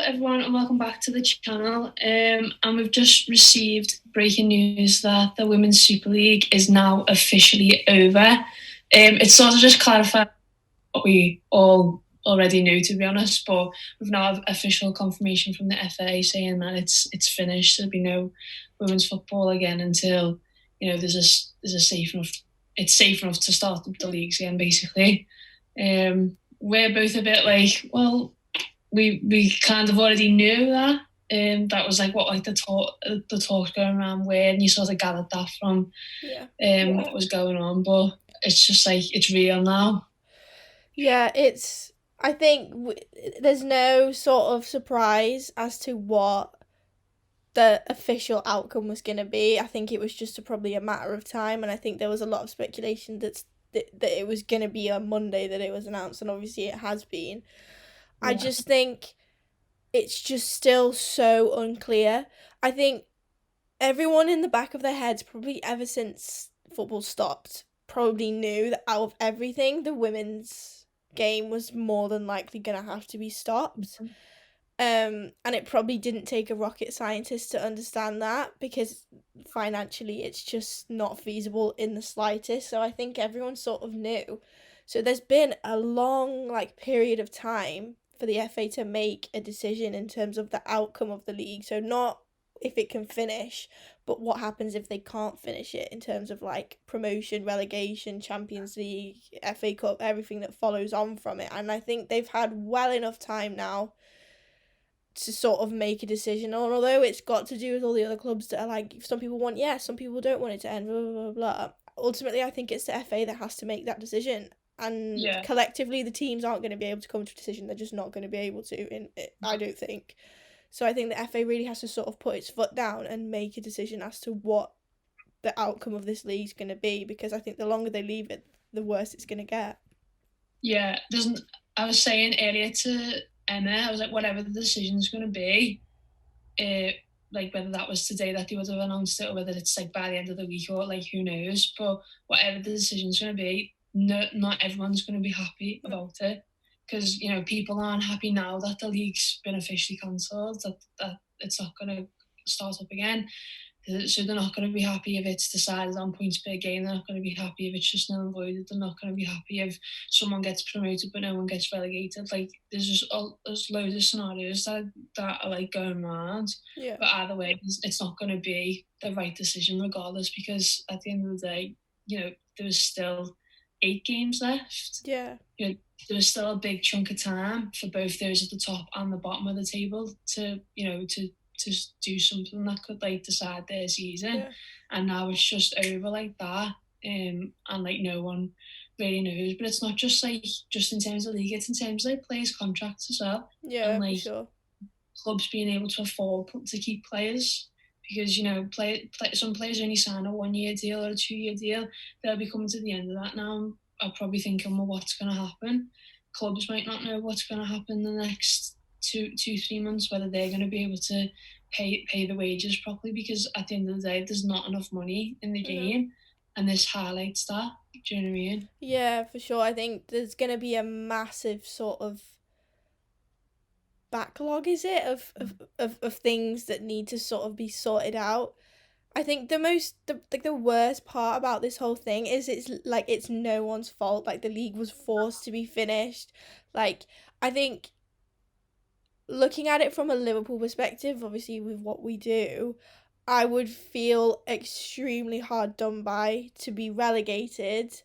everyone, and welcome back to the channel. And we've just received breaking news that the Women's Super League is now officially over. It's sort of just clarified what we all already knew, to be honest, but we've now have official confirmation from the FA saying that it's finished. There'll be no women's football again until there's a safe enough. It's safe enough to start the leagues again, basically. We're both a bit like, well, we kind of already knew that. That was like the talk going around where, and you sort of gathered that from what was going on. But it's just like it's real now. Yeah, I think there's no sort of surprise as to what the official outcome was going to be. I think it was just probably a matter of time, and I think there was a lot of speculation that it was going to be on Monday that it was announced, and obviously it has been. I Yeah. just think it's just still so unclear. I think everyone in the back of their heads, probably ever since football stopped, probably knew that out of everything, the women's game was more than likely gonna have to be stopped. And it probably didn't take a rocket scientist to understand that because financially it's just not feasible in the slightest. So I think everyone sort of knew. So there's been a long period of time for the FA to make a decision in terms of the outcome of the league. So not if it can finish, but what happens if they can't finish it in terms of promotion, relegation, Champions League, FA Cup, everything that follows on from it. And I think they've had well enough time now to sort of make a decision on, although it's got to do with all the other clubs that are like, some people want yes, some people don't want it to end, blah, blah, blah, blah. Ultimately, I think it's the FA that has to make that decision. And Yeah. collectively, the teams aren't going to be able to come to a decision. They're just not going to be able to, I don't think. So I think the FA really has to sort of put its foot down and make a decision as to what the outcome of this league is going to be, because I think the longer they leave it, the worse it's going to get. Yeah. Doesn't I was saying earlier to Emma, I was like, whatever the decision's going to be, uh, like whether that was today that they would have announced it or whether it's like by the end of the week or like who knows. But whatever the decision's going to be, no, not everyone's going to be happy about it because people aren't happy now that the league's been officially cancelled. That it's not going to start up again. So they're not going to be happy if it's decided on points per game. They're not going to be happy if it's just null and voided. They're not going to be happy if someone gets promoted but no one gets relegated. Like there's loads of scenarios that are like going around. Yeah. But either way, it's not going to be the right decision regardless because at the end of the day, there's still 8 games left. Yeah. There's still a big chunk of time for both those at the top and the bottom of the table to do something that could like decide their season. Yeah. And now it's just over like that. And like no one really knows. But it's not just like just in terms of league, it's in terms of like players' contracts as well. And Yeah, for like sure. clubs being able to afford to keep players because some players only sign a 1 year deal or a 2 year deal. They'll be coming to the end of that now. I'll probably thinking, well, what's going to happen? Clubs might not know what's going to happen in the next 3 months, whether they're going to be able to pay the wages properly because at the end of the day, there's not enough money in the No. game, and this highlights that. Do you know what I mean? Yeah, for sure. I think there's going to be a massive sort of backlog, is it, of things that need to sort of be sorted out. I think the worst part about this whole thing is it's no one's fault. Like the league was forced to be finished. Like I think looking at it from a Liverpool perspective, obviously with what we do, I would feel extremely hard done by to be relegated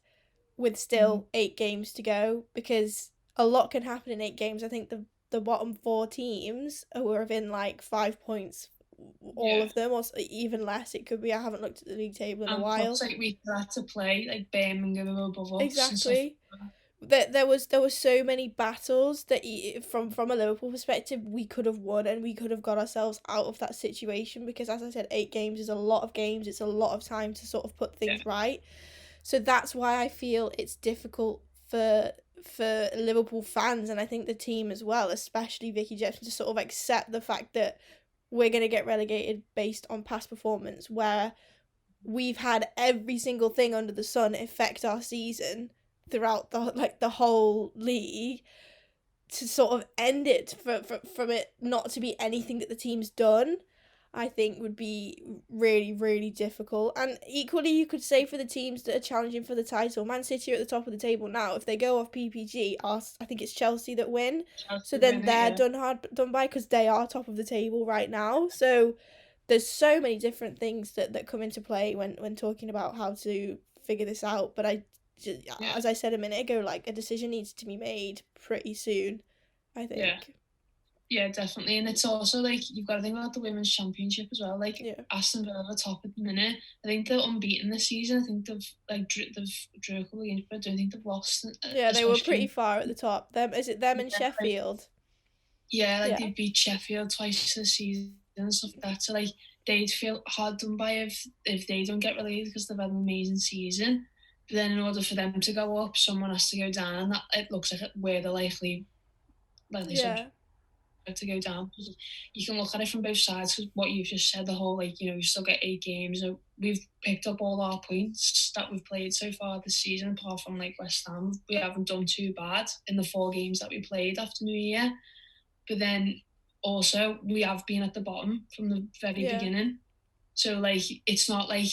with Mm. still 8 games to go, because a lot can happen in 8 games. I think the bottom four teams are within 5 points, all Yeah. of them, or even less. It could be. I haven't looked at the league table in a And clubs while. like we had to play, like Birmingham are above us and stuff Exactly. like that. There was so many battles that from a Liverpool perspective we could have won, and we could have got ourselves out of that situation, because as I said, 8 games is a lot of games. It's a lot of time to sort of put Yeah. things right. So that's why I feel it's difficult for Liverpool fans, and I think the team as well, especially Vicky Jepson, to sort of accept the fact that we're going to get relegated based on past performance, where we've had every single thing under the sun affect our season throughout the whole league. to sort of end it from it not to be anything that the team's done, I think would be really, really difficult. And equally, you could say for the teams that are challenging for the title, Man City are at the top of the table now. If they go off PPG, I think it's Chelsea that win. So Chelsea then win it, they're yeah. done by, because they are top of the table right now. So there's so many different things that come into play when talking about how to figure this out. But Yeah. as I said a minute ago, like, a decision needs to be made pretty soon, I Yeah. think. Yeah, definitely. And it's also like you've got to think about the women's championship as well. Like Yeah. Aston Villa are top at the minute. I think they're unbeaten this season. I think they've drew a couple of games, but I don't think they've lost. Yeah, they were pretty Especially far at the top. Is it them and yeah, like Sheffield? like Yeah. they beat Sheffield twice this season and stuff like that. So like they'd feel hard done by if they don't get relegated because they've had an amazing season. But then in order for them to go up, someone has to go down, and that it looks like we're the likely Yeah. subject to go down. You can look at it from both sides because what you've just said, the whole like you still get 8 games. So we've picked up all our points that we've played so far this season, apart from like West Ham. We haven't done too bad in the 4 games that we played after New Year. But then also we have been at the bottom from the very Yeah. beginning. So like it's not like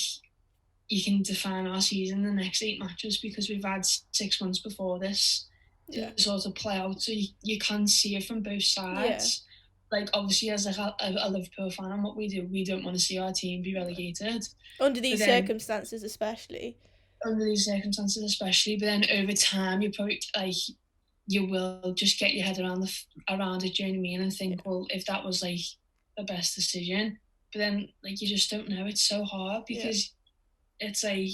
you can define our season in the next 8 matches because we've had 6 months before this Yeah. to sort of play out. So you can see it from both sides. Like obviously as like a Liverpool fan and what we do, we don't want to see our team be relegated. Under these But then circumstances, especially. under these circumstances especially, but then over time you probably like you will just get your head around it, do you know what I mean? And think, well, if that was like the best decision, but then like you just don't know. It's so hard because it's like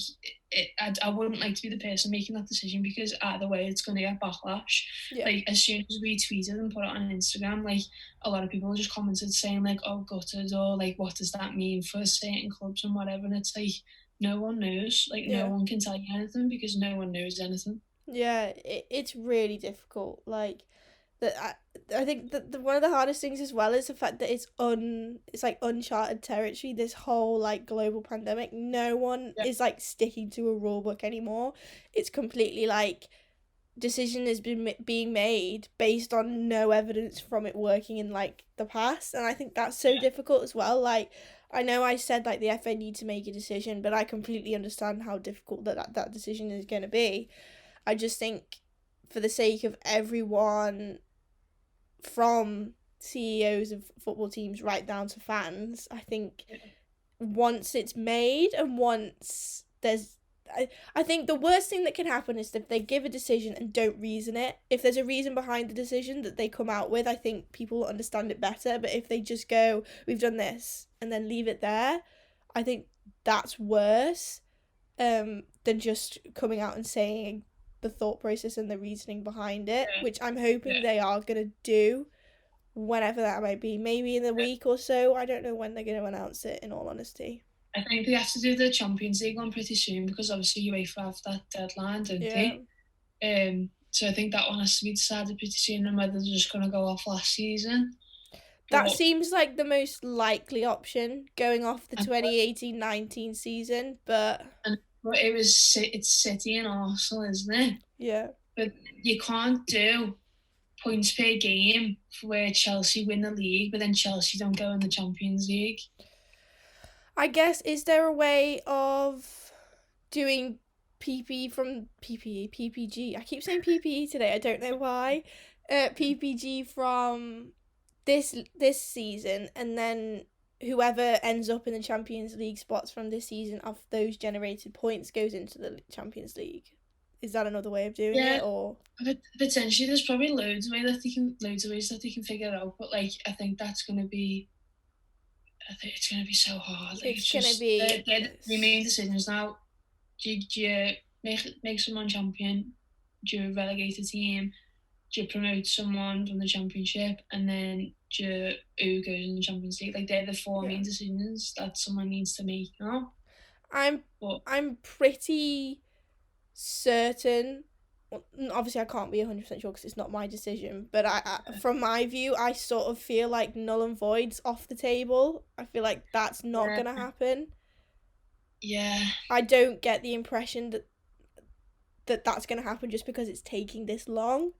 I wouldn't like to be the person making that decision because either way it's going to get backlash. Yeah. Like as soon as we tweeted and put it on Instagram, like a lot of people just commented saying like, "Oh, gutted," or like, "What does that mean for certain clubs and whatever?" And it's like no one knows. Like no one can tell you anything because no one knows anything. Yeah, it's really difficult. Like, I think that one of the hardest things as well is the fact that it's like uncharted territory. This whole like global pandemic, no one Yeah. is like sticking to a rule book anymore. It's completely like decision has been being made based on no evidence from it working in like the past, and I think that's so difficult as well. Like, I know I said like the FA need to make a decision, but I completely understand how difficult that decision is going to be. I just think for the sake of everyone, from CEOs of football teams right down to fans, I think once it's made and once there's I think the worst thing that can happen is if they give a decision and don't reason it. If there's a reason behind the decision that they come out with, I think people will understand it better. But if they just go, "We've done this," and then leave it there, I think that's worse than just coming out and saying the thought process and the reasoning behind it, which I'm hoping they are going to do whenever that might be. Maybe in a week or so. I don't know when they're going to announce it, in all honesty. I think they have to do the Champions League one pretty soon because obviously UEFA have that deadline, don't they? So I think that one has to be decided pretty soon and whether they're just going to go off last season. That seems like the most likely option, going off the And 2018-19 season, but it's City and Arsenal, isn't it? yeah. But you can't do points per game for where Chelsea win the league, but then Chelsea don't go in the Champions League. I guess, is there a way of doing PPG? I keep saying PPE today, I don't know why. PPG from this season, and then whoever ends up in the Champions League spots from this season of those generated points goes into the Champions League. Is that another way of doing it, or potentially? There's probably loads of ways that they can figure it out, but like I think it's going to be so hard. Like, it's going to be they're the main decisions now. Do you make someone champion? Do you relegate a team? Do you promote someone from the Championship? And then who goes in the Champions League? Like, they're the four main decisions that someone needs to make now. I'm pretty certain. Obviously, I can't be 100% sure because it's not my decision. But from my view, I sort of feel like null and void's off the table. I feel like that's not going to happen. Yeah. I don't get the impression that that's going to happen just because it's taking this long.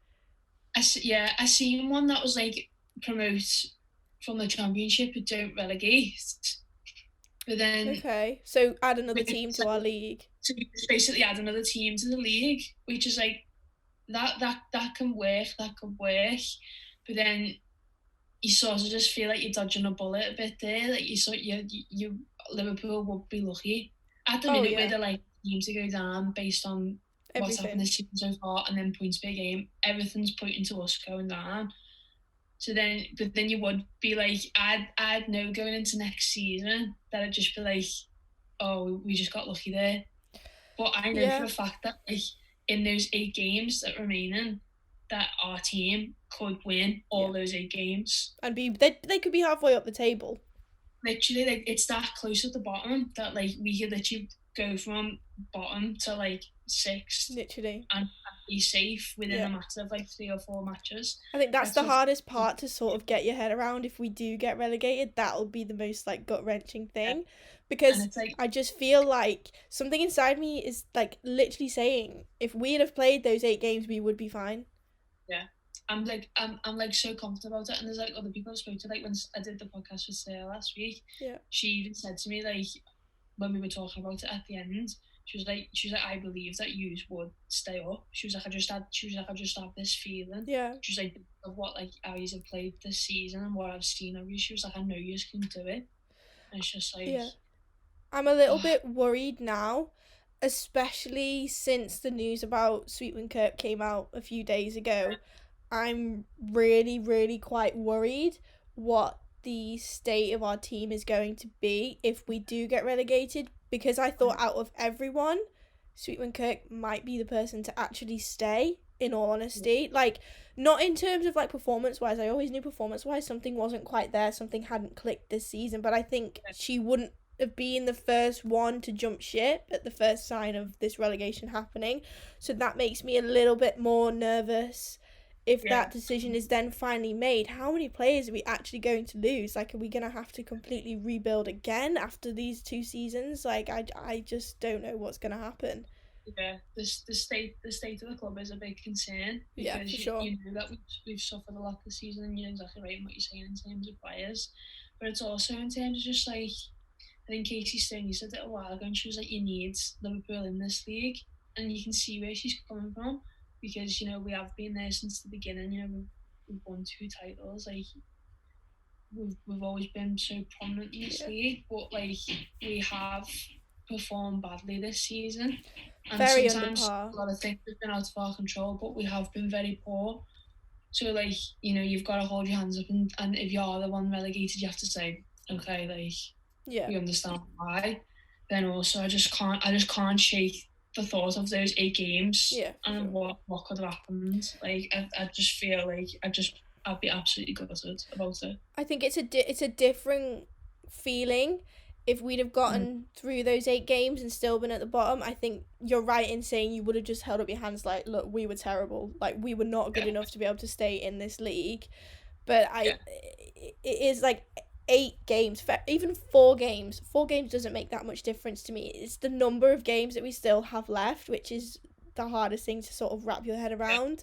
I seen one that was like promote from the Championship but don't relegate. But then Okay, so add another team to our league. so you just basically add another team to the league, which is like that can work, that could work. But then you sort of just feel like you're dodging a bullet a bit there. Like you Liverpool would be lucky at the Oh minute where yeah, they're like team to go down based on what's happened everything. this season so far, and then points per game. Everything's pointing to us going down. So then, but then you would be like, I'd know going into next season that I'd just be like, oh, we just got lucky there. But I know for Yeah, a fact that like in those 8 games that remaining, that our team could win yeah, all those 8 games. and they could be halfway up the table. Literally, like it's that close at the bottom that like we could literally go from bottom to like sixth Literally, and be safe within yeah. a matter of like 3 or 4 matches. I think that's That's the what, hardest part to sort of get your head around. If we do get relegated, that'll be the most like gut wrenching thing, and because it's like I just feel like something inside me is like literally saying if we'd have played those 8 games, we would be fine. yeah. I'm like so confident about it, and there's like other people I spoke to. Like when I did the podcast with Sarah last week, Yeah, she even said to me like when we were talking about it at the end, she was like I believe that you would stay up. I just had this feeling. yeah, She was like of what like how you have played this season and what I've seen of you. She was like I know you can do it. And it's just like yeah. I'm a little oh, bit worried now, especially since the news about Sweetman Kirk came out a few days ago. I'm really, really quite worried what the state of our team is going to be if we do get relegated, because I thought out of everyone, Sweetman Kirk might be the person to actually stay, in all honesty. Like, not in terms of like performance wise, I always knew performance wise something wasn't quite there, something hadn't clicked this season, but I think she wouldn't have been the first one to jump ship at the first sign of this relegation happening. So that makes me a little bit more nervous if yeah. that decision is then finally made. How many players are we actually going to lose? Like, are we going to have to completely rebuild again after these 2 seasons? Like, I just don't know what's going to happen. Yeah, the state of the club is a big concern Yeah, because for sure. you know that we've suffered a lot this season, and you're exactly right in what you're saying in terms of players, but it's also in terms of just like I think Casey Stoney said it a while ago, and she was like, "You need Liverpool in this league," and you can see where she's coming from because you know we have been there since the beginning. You know we've won 2 titles, like we've always been so prominent in this Yeah. league, but like we have performed badly this season, and Very under sometimes par. a lot of things have been out of our control, but we have been very poor. So like you know you've got to hold your hands up, and if you are the one relegated, you have to say okay, like Yeah. we understand why. Then also I just can't shake the thought of those 8 games Yeah, for and sure. what could have happened. Like I just feel like I'd be absolutely gutted about it. I think it's a different feeling if we'd have Mm. gotten through those 8 games and still been at the bottom. I think you're right in saying you would have just held up your hands like, look, we were terrible. Like, we were not good Yeah, enough to be able to stay in this league. But yeah, it is like 8 games, even 4 games. 4 games doesn't make that much difference to me. It's the number of games that we still have left, which is the hardest thing to sort of wrap your head around.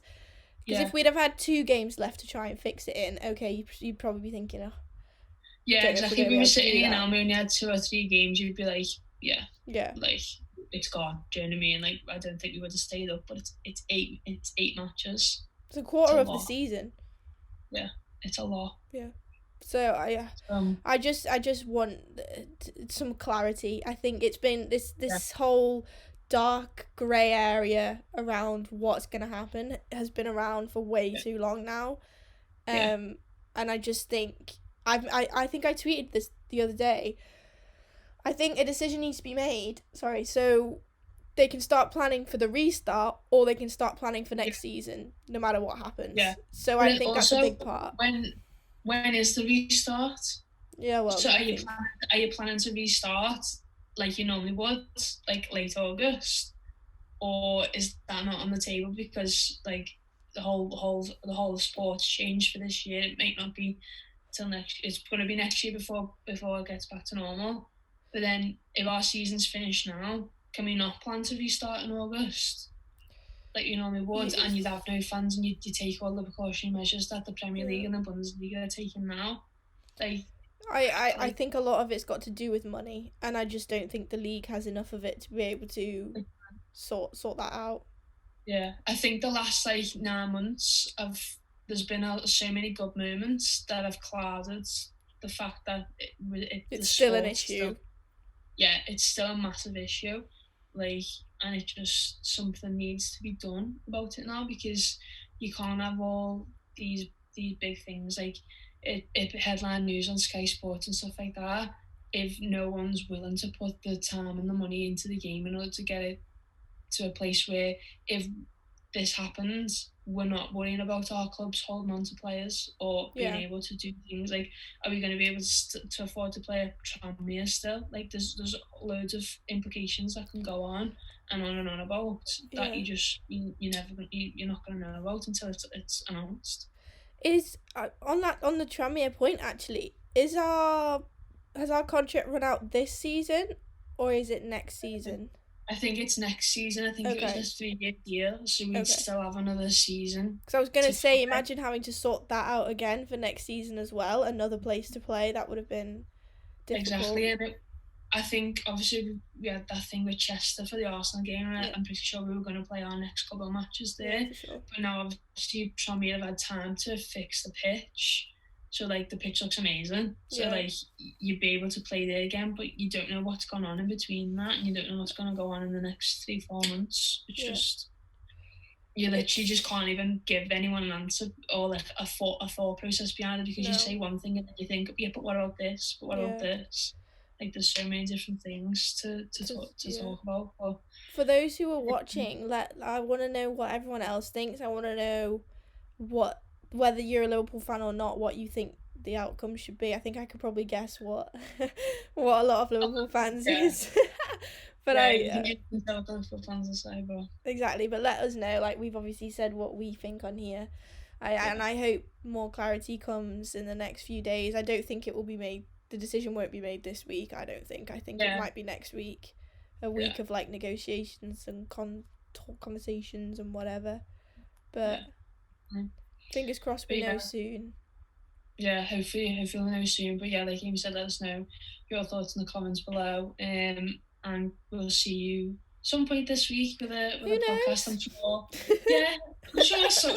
Because yeah, if we'd have had 2 games left to try and fix it in, okay, you'd probably be thinking, oh, yeah. don't know if we're Exactly. going If to be we were able to sitting do here that. now, and we only had 2 or 3 games, you'd be like, yeah, Yeah. like it's gone. Do you know what I mean? Like I don't think we would have stayed up, but it's 8 matches. It's a It's a quarter of the lot. season. Yeah, it's a lot. Yeah. So I just want some clarity. I think it's been Yeah, this whole dark grey area around what's gonna happen has been around for way yeah, too long now. yeah, Um, and I just think I think I tweeted this the other day. I think a decision needs to be made. Sorry, so they can start planning for the restart or they can start planning for yeah, next season, no matter what yeah. happens. So But I then think that's a also, big part. when is the restart? Yeah, well, So I think are you planning to restart like you normally would, like late August, or is that not on the table because like the whole sports changed for this year? It might not be till next. It's going to be next year before it gets back to normal. But then if our season's finished now, can we not plan to restart in August? like you normally would, and you'd have no fans, and you take all the precautionary measures that the Premier League and the Bundesliga are taking now. Like, I think a lot of it's got to do with money, and I just don't think the league has enough of it to be able to sort that out. Yeah, I think the last like 9 months there's been so many good moments that have clouded the fact that it's still an issue. It's still a massive issue, like, and it just something needs to be done about it now, because you can't have all these big things like it headline news on Sky Sports and stuff like that if no one's willing to put the time and the money into the game in order to get it to a place where if this happens, we're not worrying about our clubs holding on to players or being able to do things like, are we going to be able to afford to play a Tranmere still? Like, there's loads of implications that can go on and on about that you're not going to know about until it's announced. Is on the Tranmere point actually, has our contract run out this season or is it next season? I think it's next season. I think it was a 3-year deal, so we'd still have another season. Because I was going to say, imagine having to sort that out again for next season as well. Another place to play, that would have been difficult. Exactly, and I think obviously we had that thing with Chester for the Arsenal game, and I'm pretty sure we were going to play our next couple of matches there. Yeah, for sure. But now obviously Tranmere have had time to fix the pitch. So, like, the pitch looks amazing. So, like, you'd be able to play there again, but you don't know what's going on in between that, and you don't know what's going to go on in the next 3-4 months. It's just, you literally just can't even give anyone an answer or, like, a thought process behind it, because you say one thing and then you think, yeah, but what about this? But what about this? Like, there's so many different things to talk about. But for those who are watching, I want to know what everyone else thinks. I want to know whether you're a Liverpool fan or not, what you think the outcome should be. I think I could probably guess what a lot of Liverpool fans is. But exactly, but let us know. Like, we've obviously said what we think on here. And I hope more clarity comes in the next few days. I don't think it will be made. The decision won't be made this week, I don't think. I think it might be next week. A week of, like, negotiations and conversations and whatever. But fingers crossed we know soon. Yeah, hopefully we'll know soon. But yeah, like Amy said, let us know your thoughts in the comments below. And we'll see you some point this week with a podcast, I'm sure. Yeah, I'm sure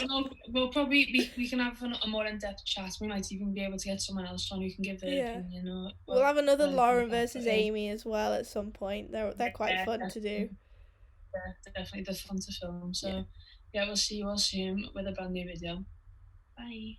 we'll probably we can have a more in-depth chat. We might even be able to get someone else on who can give their opinion. We'll have another Lauren versus Amy as well at some point. They're quite fun to do. Yeah, definitely. They're fun to film. So yeah, we'll see you all soon with a brand new video. Bye.